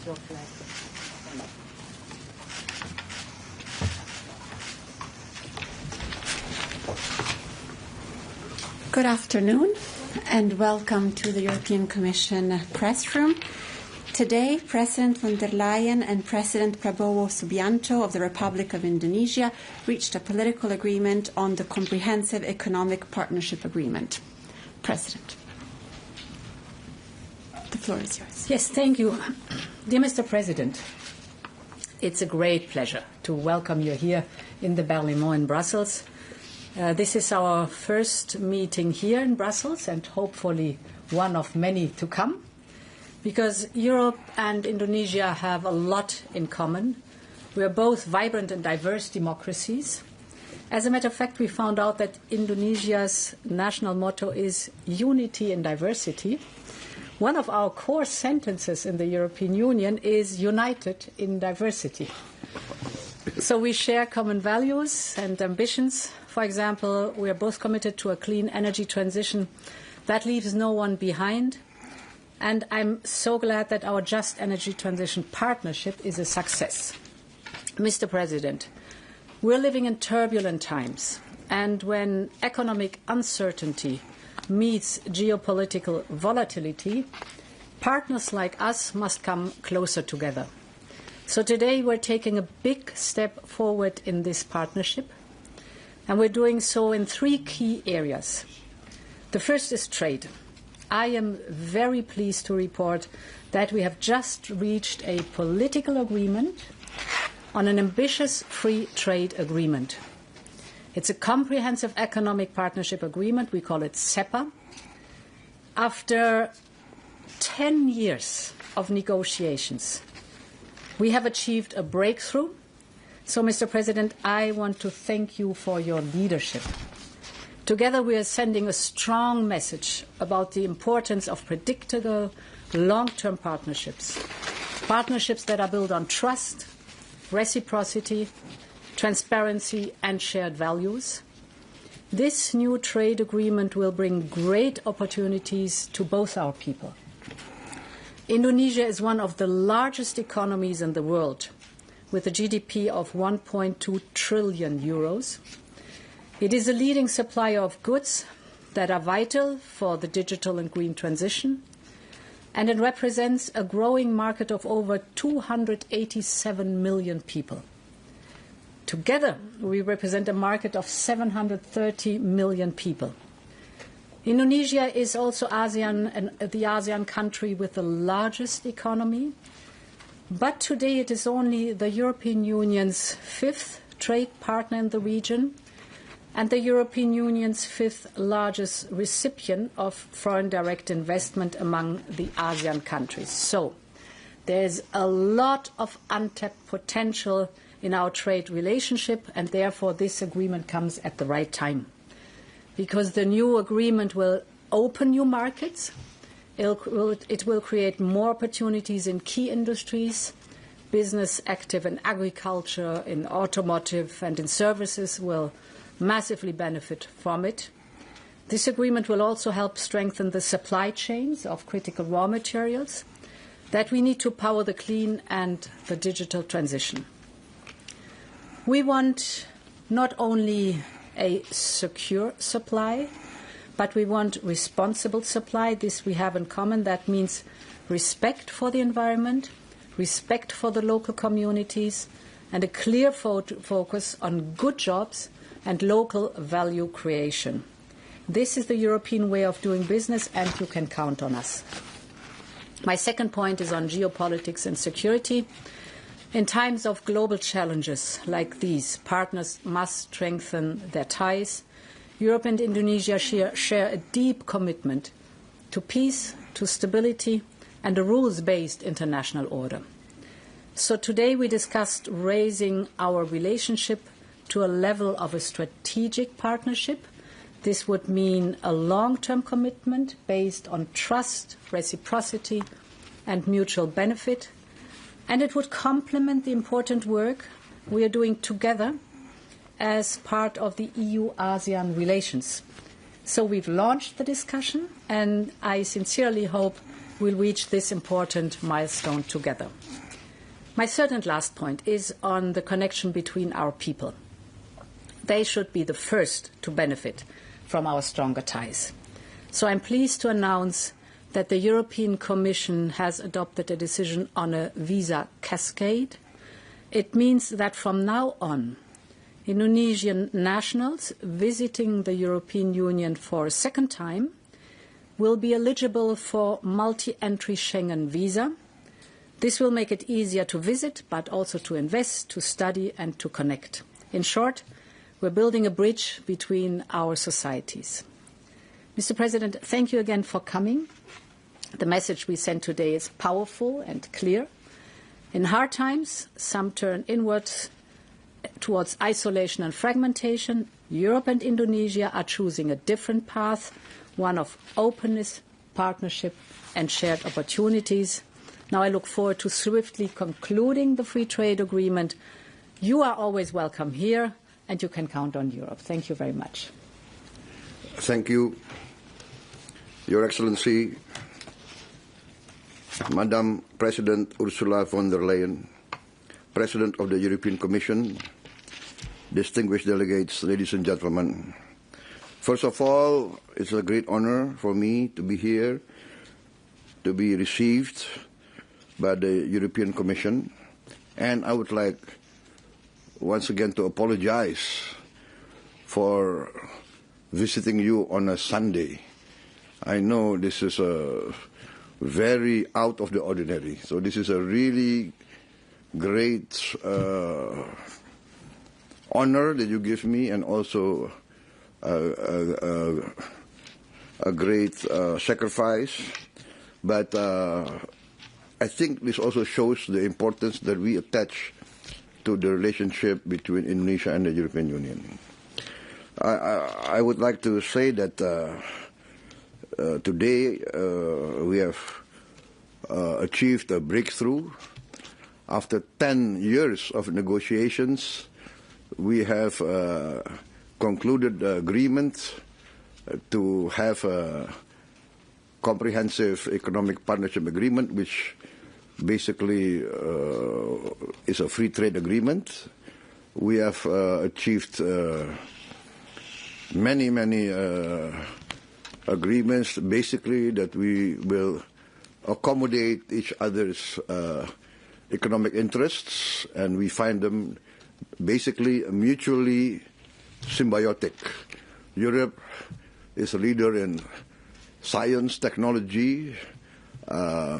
your flag. Good afternoon and welcome to the European Commission press room. Today, President von der Leyen and President Prabowo Subianto of the Republic of Indonesia reached a political agreement on the Comprehensive Economic Partnership Agreement. President, the floor is yours. Yes, thank you. Dear Mr. President, it's a great pleasure to welcome you here in the Parlement in Brussels. This is our first meeting here in Brussels and hopefully one of many to come, because Europe and Indonesia have a lot in common. We are both vibrant and diverse democracies. As a matter of fact, we found out that Indonesia's national motto is unity in diversity. One of our core sentences in the European Union is united in diversity. So we share common values and ambitions. For example, we are both committed to a clean energy transition that leaves no one behind. And I'm so glad that our Just Energy Transition Partnership is a success. Mr. President, we're living in turbulent times, and when economic uncertainty meets geopolitical volatility, partners like us must come closer together. So today we're taking a big step forward in this partnership, and we're doing so in three key areas. The first is trade. I am very pleased to report that we have just reached a political agreement on an ambitious free trade agreement. It's a comprehensive economic partnership agreement. We call it CEPA. After 10 years of negotiations, we have achieved a breakthrough. So, Mr. President, I want to thank you for your leadership. Together, we are sending a strong message about the importance of predictable, long-term partnerships. Partnerships that are built on trust, reciprocity, transparency, and shared values. This new trade agreement will bring great opportunities to both our people. Indonesia is one of the largest economies in the world, with a GDP of 1.2 trillion euros. It is a leading supplier of goods that are vital for the digital and green transition, and it represents a growing market of over 287 million people. Together, we represent a market of 730 million people. Indonesia is also the ASEAN country with the largest economy, but today it is only the European Union's fifth trade partner in the region and the European Union's fifth largest recipient of foreign direct investment among the ASEAN countries. So there's a lot of untapped potential in our trade relationship, and therefore this agreement comes at the right time, because the new agreement will open new markets. It will create more opportunities in key industries. Business active in agriculture, in automotive, and in services will massively benefit from it. This agreement will also help strengthen the supply chains of critical raw materials that we need to power the clean and the digital transition. We want not only a secure supply, but we want responsible supply. This we have in common. That means respect for the environment, respect for the local communities, and a clear focus on good jobs and local value creation. This is the European way of doing business, and you can count on us. My second point is on geopolitics and security. In times of global challenges like these, partners must strengthen their ties. Europe and Indonesia share a deep commitment to peace, to stability, and a rules-based international order. So today we discussed raising our relationship to a level of a strategic partnership. This would mean a long-term commitment based on trust, reciprocity, and mutual benefit. And it would complement the important work we are doing together as part of the EU-ASEAN relations. So we've launched the discussion, and I sincerely hope we'll reach this important milestone together. My third and last point is on the connection between our people. They should be the first to benefit from our stronger ties. So I'm pleased to announce that the European Commission has adopted a decision on a visa cascade. It means that from now on, Indonesian nationals visiting the European Union for a second time will be eligible for multi-entry Schengen visa. This will make it easier to visit, but also to invest, to study and to connect. In short, we're building a bridge between our societies. Mr. President, thank you again for coming. The message we send today is powerful and clear. In hard times, some turn inwards towards isolation and fragmentation. Europe and Indonesia are choosing a different path, one of openness, partnership and shared opportunities. Now I look forward to swiftly concluding the free trade agreement. You are always welcome here, and you can count on Europe. Thank you very much. Thank you, Your Excellency, Madam President Ursula von der Leyen, President of the European Commission, distinguished delegates, ladies and gentlemen. First of all, it's a great honor for me to be here, to be received by the European Commission, and I would like once again to apologize for visiting you on a Sunday. I know this is a very out of the ordinary, so this is a really great honor that you give me, and also a great sacrifice, but I think this also shows the importance that we attach to the relationship between Indonesia and the European Union. I would like to say that today we have achieved a breakthrough. After 10 years of negotiations, we have concluded the agreement to have a comprehensive economic partnership agreement, which basically is a free trade agreement. We have achieved many agreements, basically that we will accommodate each other's economic interests, and we find them basically mutually symbiotic. Europe is a leader in science, technology,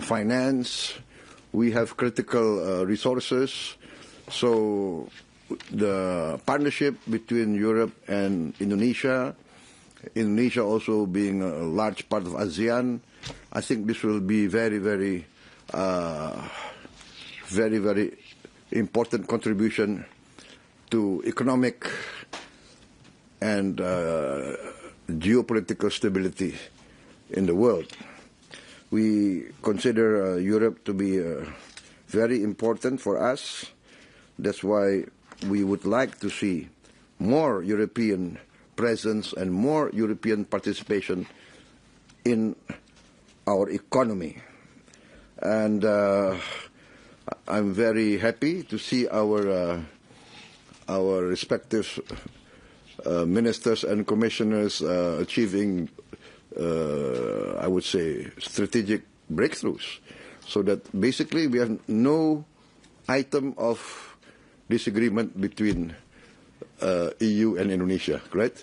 finance. We have critical resources. So the partnership between Europe and Indonesia, Indonesia also being a large part of ASEAN, I think this will be very important contribution to economic and geopolitical stability in the world. We consider Europe to be very important for us. That's why we would like to see more European presence and more European participation in our economy. And I'm very happy to see our respective ministers and commissioners achieving, I would say, strategic breakthroughs. So that basically we have no item of disagreement between EU and Indonesia, right?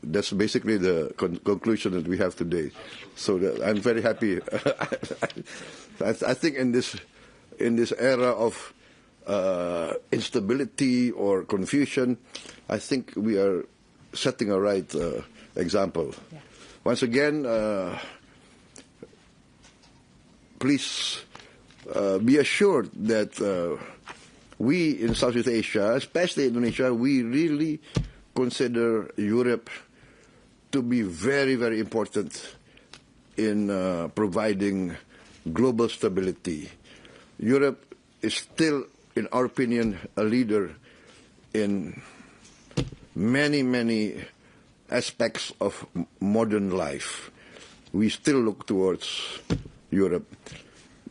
That's basically the conclusion that we have today. So I'm very happy. I think in this era of instability or confusion, I think we are setting a right example. Yeah. Once again, please be assured that we in Southeast Asia, especially Indonesia, we really consider Europe to be very important in providing global stability. Europe is still, in our opinion, a leader in many aspects of modern life. We still look towards Europe.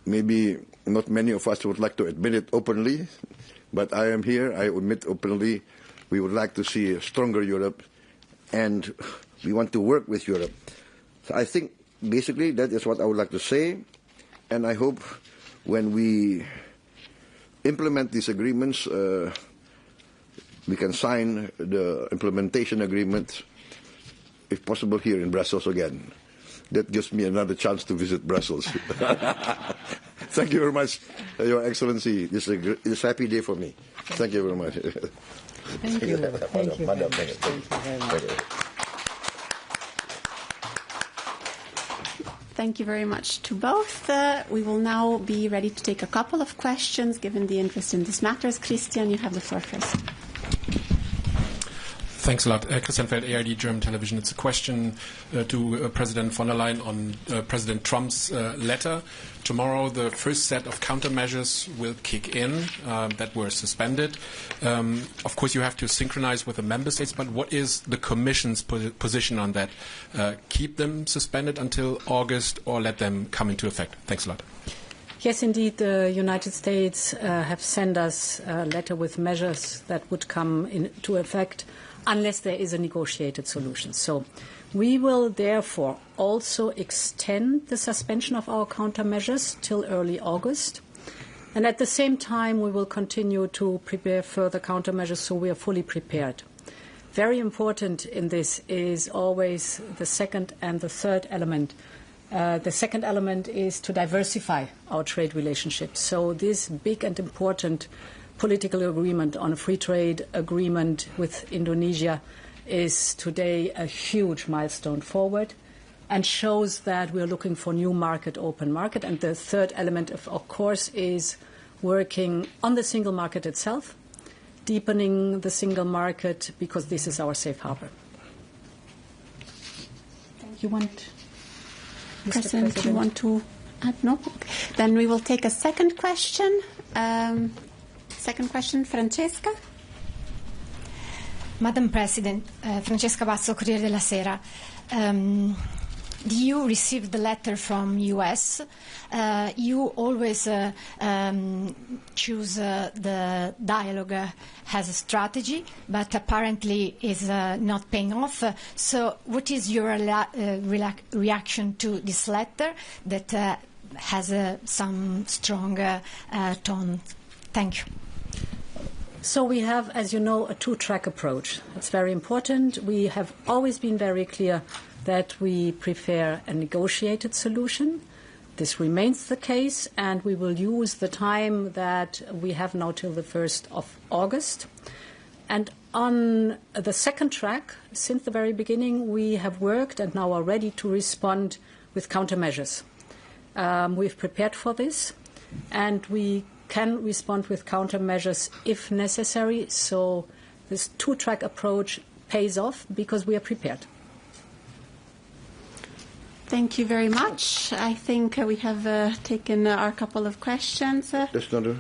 Maybe not many of us would like to admit it openly, but I am here. I admit openly we would like to see a stronger Europe, and we want to work with Europe. So I think basically that is what I would like to say, and I hope when we implement these agreements, we can sign the implementation agreement, if possible, here in Brussels again. That gives me another chance to visit Brussels. Thank you very much, Your Excellency. This is a happy day for me. Thank you very much. Thank you. Thank you very much. Thank you very much. Thank you very much to both. We will now be ready to take a couple of questions, given the interest in this matters. Christian, you have the floor first. Thanks a lot. Christian Feld, ARD German Television. It's a question to President von der Leyen on President Trump's letter. Tomorrow, the first set of countermeasures will kick in that were suspended. Of course, you have to synchronize with the member states, but what is the Commission's position on that? Keep them suspended until August or let them come into effect? Thanks a lot. Yes, indeed, the United States have sent us a letter with measures that would come into effect unless there is a negotiated solution. So we will therefore also extend the suspension of our countermeasures till early August. And at the same time, we will continue to prepare further countermeasures so we are fully prepared. Very important in this is always the second and the third element. The second element is to diversify our trade relationships. So this big and important political agreement on a free trade agreement with Indonesia is today a huge milestone forward and shows that we are looking for new open market. And the third element, of course, is working on the single market itself, deepening the single market, because this is our safe harbor. You want, President, you want to add? No? Okay. Then we will take a second question. Second question, Francesca. Madam President, Francesca Bazzo, Corriere della Sera. The EU received the letter from US. You always choose the dialogue as a strategy, but apparently is not paying off. So what is your reaction to this letter that has some strong tone? Thank you. So we have, as you know, a two-track approach. It's very important. We have always been very clear that we prefer a negotiated solution. This remains the case, and we will use the time that we have now till the 1st of August. And on the second track, since the very beginning, we have worked and now are ready to respond with countermeasures. We've prepared for this, and we can respond with countermeasures if necessary. So this two-track approach pays off because we are prepared. Thank you very much. I think we have taken our couple of questions. There's another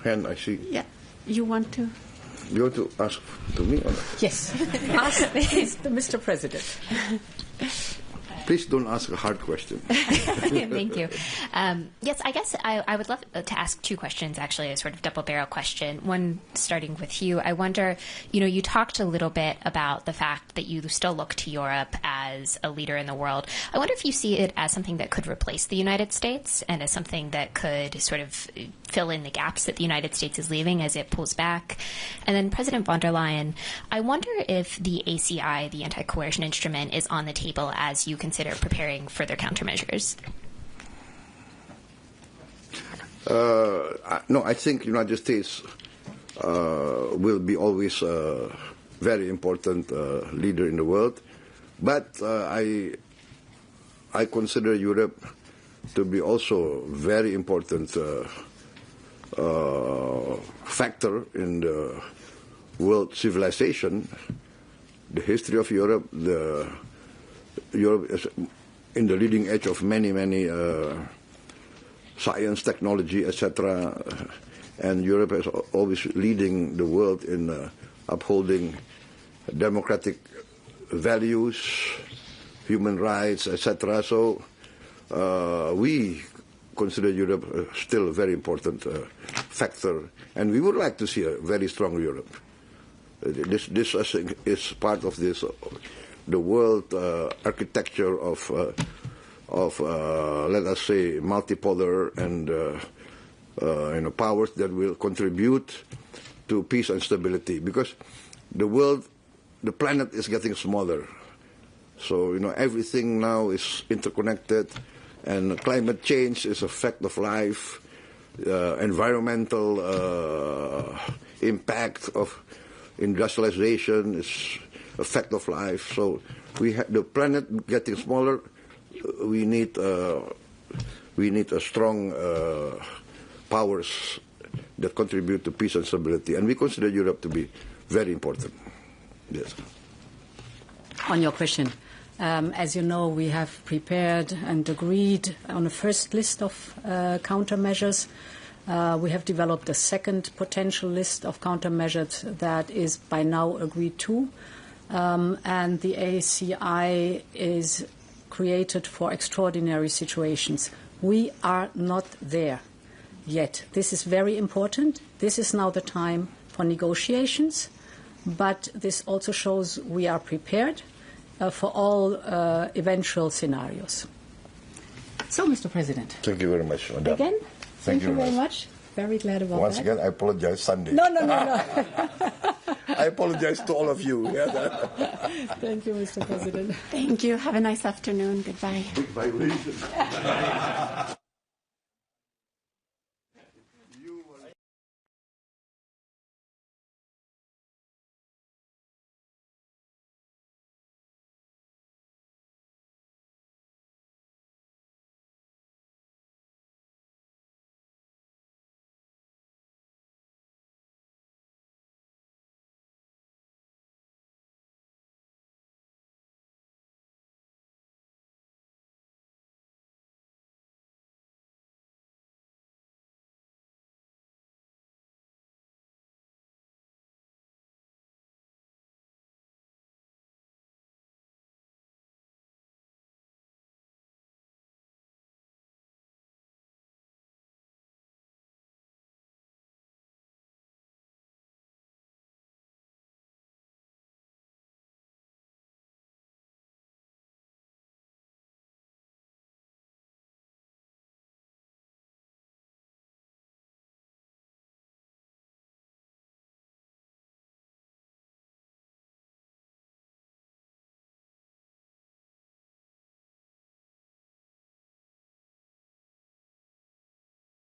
hand I see. Yeah. You want to ask to me? Or not? Yes. Ask, please, Mr. President. Please don't ask a hard question. Thank you. Yes, I guess I would love to ask two questions, actually, a sort of double-barrel question. One starting with you. I wonder, you talked a little bit about the fact that you still look to Europe as a leader in the world. I wonder if you see it as something that could replace the United States and as something that could sort of fill in the gaps that the United States is leaving as it pulls back. And then President von der Leyen, I wonder if the ACI, the anti-coercion instrument, is on the table as you consider preparing further countermeasures. No, I think the United States will be always a very important leader in the world. But I consider Europe to be also a very important factor in the world civilization. The history of Europe, Europe is in the leading edge of many science, technology, etc. And Europe is always leading the world in upholding democratic values, human rights, etc. So we consider Europe still a very important factor, and we would like to see a very strong Europe. This I think, is part of this the world architecture of let us say multipolar and powers that will contribute to peace and stability, because the planet is getting smaller. So everything now is interconnected, and climate change is a fact of life. Environmental impact of industrialization is a fact of life. So the planet getting smaller. We need a strong powers that contribute to peace and stability, and we consider Europe to be very important. Yes. On your question, as you know, we have prepared and agreed on a first list of countermeasures. We have developed a second potential list of countermeasures that is by now agreed to, and the ACI is created for extraordinary situations. We are not there yet. This is very important. This is now the time for negotiations, but this also shows we are prepared for all eventual scenarios. So, Mr. President. Thank you very much, Madam. Again, thank you very much. Very glad about Once that. again, I apologize, Sunday. No. I apologize to all of you. Thank you, Mr. President. Thank you. Have a nice afternoon. Goodbye. Bye.